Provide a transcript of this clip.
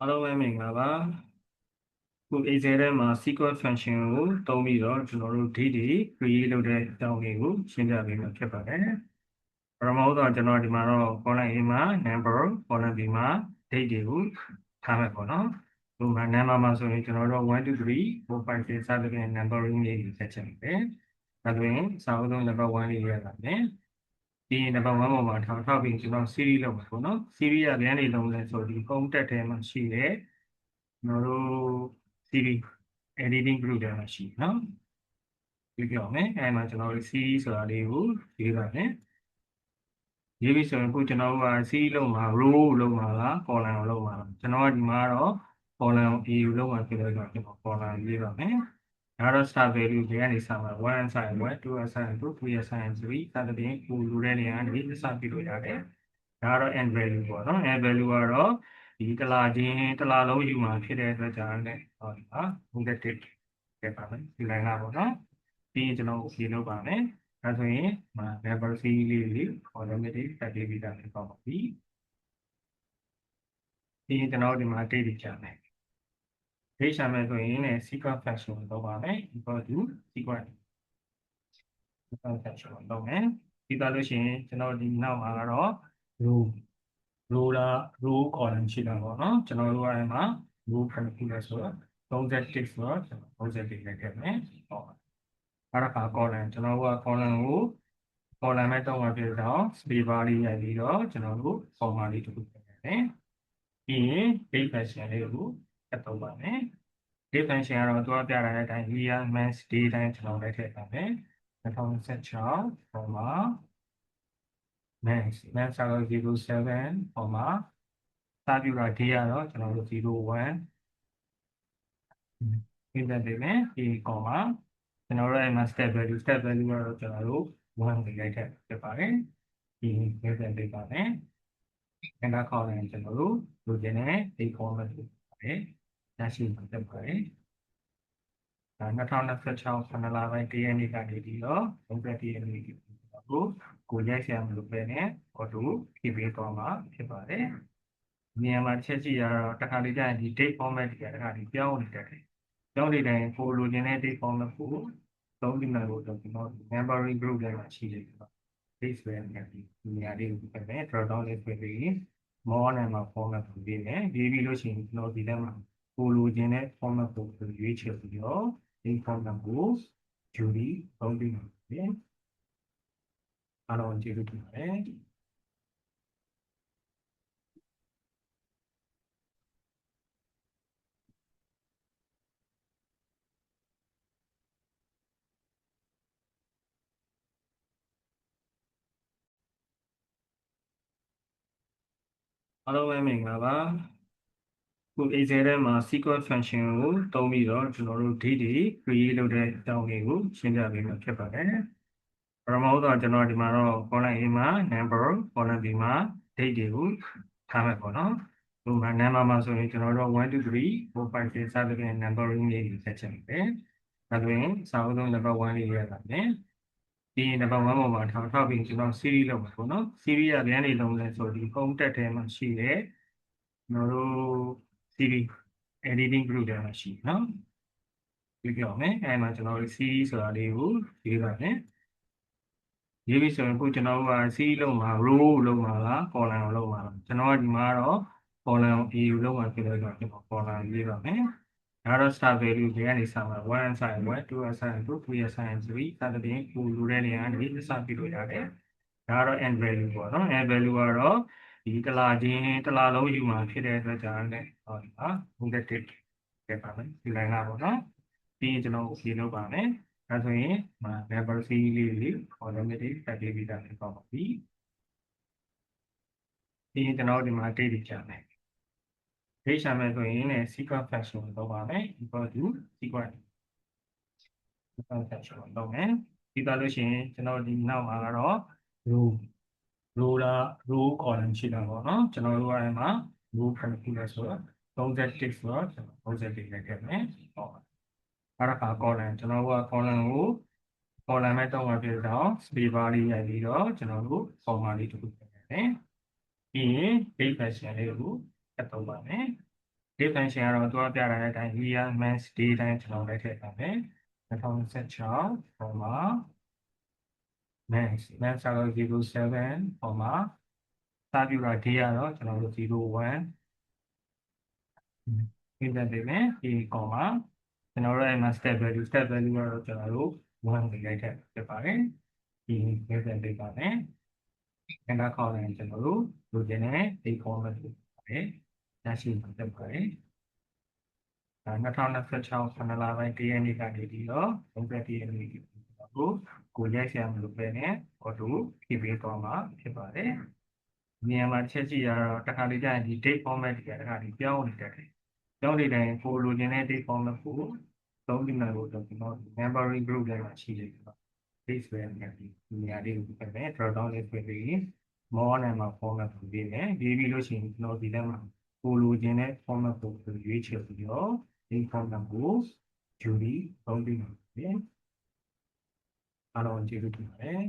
အားလုံးပဲမင်္ဂလာပါခု Excel ထဲမှာ sequence function ကိုသုံးပြီးတော့ကျွန်တော်တို့ date တွေ create လုပ်တဲ့အကြောင်းလေးကိုရှင်းပြပေးမှာဖြစ်ပါတယ်ပထမဆုံးကျွန်တော်ဒီမှာတော့ column A မှာ number column B မှာ date တွေကိုထားမယ်ပေါ့နော်ဒီမှာ number မှာဆိုရင်ကျွန်တော်တို့1 2 3 4 5 6 7 8 numbering လေးတွေဆက်ချက်ပဲဒါဆိုရင်စာအုပ်ဆုံး number 1လေးရလာမယ်ဒီ number 1ပေါ်မှာထောက်ပြီးကျွန်တော် series လုပ်မှာပေါ့နော် series ကလမ်းတွေလုံးလဲဆိုဒီ home tab ထဲမှာရှိတယ်ကျွန်တော်တို့ series editing group ထဲမှာရှိနော်ဒီပြောမယ်အဲမှာကျွန်တော်တို့ series ဆိုတာလေးကိုရေးပါမယ်ရေးပြီးဆိုရင်ခုကျွန်တော်တို့က series လုံးမှာ row လုံးမှာလား column ကိုလုံးမှာလားကျွန်တော်ကဒီမှာတော့ column A ကိုလုံးမှာဖြစ်တဲ့အတွက်ကျွန်တော် column ရေးပါမယ်ဒါတော့ start value တွေကနေစမှာ1 assign 1 2 assign 2 3 assign 3စသဖြင့်ကိုလိုတဲ့နေရာကနေစပြလို့ရတယ်ဒါကတော့ end value ပေါ့နော် end value ကတော့ဒီတလားချင်းတလားလုံးယူမှာဖြစ်တဲ့အတွက်ကြောင့်လည်းဟောဒီမှာ negative ခဲ့ပါမယ်ဒီလိုင်းကပေါ့နော်ပြီးရင်ကျွန်တော်ဖြေလုပ်ပါမယ်ဒါဆိုရင် number series လေးတွေ automatic တက်ပြီးတာဖြစ်ပါပြီပြီးရင်ကျွန်တော်ဒီမှာ date တွေကြာမယ် date ရှာမယ်ဆိုရင်လည်း sequence function ကိုလုပ်ပါမယ် equal to sequence function ကိုလုပ်မယ်ပြီးသွားလို့ရှိရင်ကျွန်တော်ဒီနောက်မှာကတော့ row လား row column ရှိတာပေါ့နော်ကျွန်တော်တို့အဲ့မှာ row ခဏခုလဲဆိုတော့36ဆိုတော့ကျွန်တော်36နဲ့ထည့်မယ်ဟောအဲ့ဒါက column ကျွန်တော်တို့က column ကို column မဲ့တော့မှာဖြစ်တော့ space bar လေးရိုက်ပြီးတော့ကျွန်တော်တို့ format လေးတစ်ခုထည့်မယ်ပြီးရင် date function လေးကိုအသုံးပါမယ် date function ကတော့သူကပြထားတဲ့အတိုင်း year month day တိုင်းကျွန်တော်လည်းထည့်ပါမယ်2016 format max ကတော့ 07 comma စာပြတာ day ကတော့ကျွန်တော်တို့01ပြင်ပြပေးမယ်ဒီ comma ကျွန်တော်တို့အဲ့မှာ step value ကတော့ကျွန်တော်တို့1ကိုရိုက်ထည့်ဖြစ်ပါတယ်ဒီပြင်ပြပေးပါမယ်အဲ့ဒါခေါ်ရင်ကျွန်တော်တို့လိုချင်တဲ့ date format ကိုပါတယ်ရရှိမှာဖြစ်ပါတယ်2026 ခဏလာပိုင်း1ရက်နေ့ကနေပြီးတော့31ရက်နေ့ကိုရိုက်ဆရာမလို့ပဲနဲ့ auto ဖြည့်ပေးသွားမှာဖြစ်ပါတယ်။နေရာမှာချက်ကြည့်ရတော့တစ်ခါလေးကျရင်ဒီ date format တွေကတစ်ခါလေးပြောင်းနေတတ်တယ်။ပြောင်းနေတိုင်းကိုလိုချင်တဲ့ date format ကိုသုံးပြီးမှလို့ကျွန်တော် numbering group ထဲမှာရှိတယ်ဆိုတော့ date ဆိုတဲ့နေရာလေးကိုပြမယ် drop down လေးပြပြီး more number format ကိုရေးမယ်။ရေးပြီးလို့ရှိရင်ကျွန်တော်ဒီထဲမှာကိုလိုချင်တဲ့ format ကိုရွေးချယ်ပြီးတော့ date format ကိုယူပြီးသုံးပြီးမယ်။အားလုံးကျေးဇူးတင်ပါတယ်။အားလုံးပဲမင်္ဂလာပါခု Excel ထဲမှာ sequence function ကိုသုံးပြီးတော့ကျွန်တော်တို့ date တွေ create လုပ်တဲ့အကြောင်းလေးကိုရှင်းပြပေးမှာဖြစ်ပါတယ်ပထမဆုံးကျွန်တော်ဒီမှာတော့ column A မှာ number column B မှာ date တွေကိုထားမယ်ပေါ့နော်ဒီမှာ number မှာဆိုရင်ကျွန်တော်တို့1 2 3 4 5 6 7 8 numbering လေးတွေဆက်ချက်ပဲဒါဆိုရင်စာအုပ်ဆုံး number 1လေးရလာမယ်ဒီ number 1ပေါ်မှာထောက်ပြီးကျွန်တော် series လုပ်မှာပေါ့နော် series ကလမ်းတွေလုံးလဲဆိုဒီ home tab ထဲမှာရှိတယ်ကျွန်တော်တို့ series editing group ထဲမှာရှိနော်ဒီပြောမယ်အဲမှာကျွန်တော်တို့ series ဆိုတာလေးကိုရေးပါမယ်ရေးပြီးဆိုရင်ခုကျွန်တော်တို့က series လုံးမှာ row လုံးမှာလား column ကိုလုံးမှာလားကျွန်တော်ကဒီမှာတော့ column A ကိုလုံးမှာဖြစ်တဲ့အတွက်ကျွန်တော် column ရေးပါမယ်ဒါတော့ start value တွေကနေစမှာ1 assign 1 2 assign 2 3 assign 3စသဖြင့်ကိုလိုတဲ့နေရာကနေစပြလို့ရတယ်ဒါကတော့ end value ပေါ့နော် end value ကတော့ဒီတလားချင်းတလားလုံးယူမှာဖြစ်တဲ့အတွက်ကြောင့်လည်းဟောဒီမှာ negative ခဲ့ပါမယ်ဒီ line ကပေါ့နော်ပြီးရင်ကျွန်တော်ဖြေလုပ်ပါမယ်ဒါဆိုရင် number series လေးတွေ automatic တက်ပြီးတာဖြစ်ပါပြီပြီးရင်ကျွန်တော်ဒီမှာ date တွေကြာမယ် date ရှာမယ်ဆိုရင်လည်း sequence function ကိုလုပ်ပါမယ် equal to sequence function ကိုလုပ်မယ်ပြီးသွားလို့ရှိရင်ကျွန်တော်ဒီနောက်မှာကတော့ row လား row column ရှိတာပေါ့နော်ကျွန်တော်တို့အဲ့မှာ row ခဏခုလဲဆိုတော့36ဆိုတော့36နဲ့ထည့်မယ်ဟောအဲ့ဒါက column ကျွန်တော်တို့က column ကို column မဲ့တော့မှာဖြစ်တော့ space bar လေးရိုက်ပြီးတော့ကျွန်တော်တို့ format လေးတစ်ခုထည့်မယ်ပြီးရင် date function လေးကိုအသုံးပါမယ် date function ကတော့သူကပြထားတဲ့အတိုင်း year month day တိုင်းကျွန်တော်လိုက်ထည့်ပါမယ်2016 comma month ကတော့07 comma စပြတာ day ကတော့ကျွန်တော်တို့01ပြင်ပေးမယ်ဒီ comma ကျွန်တော်တို့အဲ့မှာ step value ကတော့ကျွန်တော်တို့1ကိုလိုက်ထည့်ဖြစ်ပါတယ်ဒီပြင်ပေးပါမယ်အဲ့ဒါခေါ်ရင်ကျွန်တော်တို့လိုချင်တဲ့ဒီ format ကိုပါတယ်ရရှိမှာဖြစ်ပါတယ်2026 ခုလပိုင်း1ရက်နေ့ကနေပြီးတော့31ရက်နေ့ကိုရိုက်ဆရာမလို့ပဲနဲ့အော်တိုဖြည့်ပေးသွားမှာဖြစ်ပါတယ်။နေရာမှာချက်ကြည့်ရတော့တစ်ခါလေးကြာရင်ဒီ date format တွေကတစ်ခါလေးပြောင်းနေတတ်တယ်။ပြောင်းနေတိုင်းကိုလိုချင်တဲ့ date format ကိုသုံးပြီးမှလို့ကျွန်တော် numbering group ထဲမှာရှိတယ်ဆိုတော့ date ဆိုတဲ့နေရာလေးကိုပြမယ် drop down လေးပြင်ပြီး more နဲ့မှာ format ကိုပေးမယ်။ပြီးလို့ရှိရင်ကျွန်တော်ဒီထဲမှာကိုလိုချင်တဲ့ format ကိုရွေးချယ်ပြီးတော့ဒီ format ကိုယူပြီးသုံးပြီးမှာဖြစ်အားလုံးကျေးဇူးတင်ပါတယ်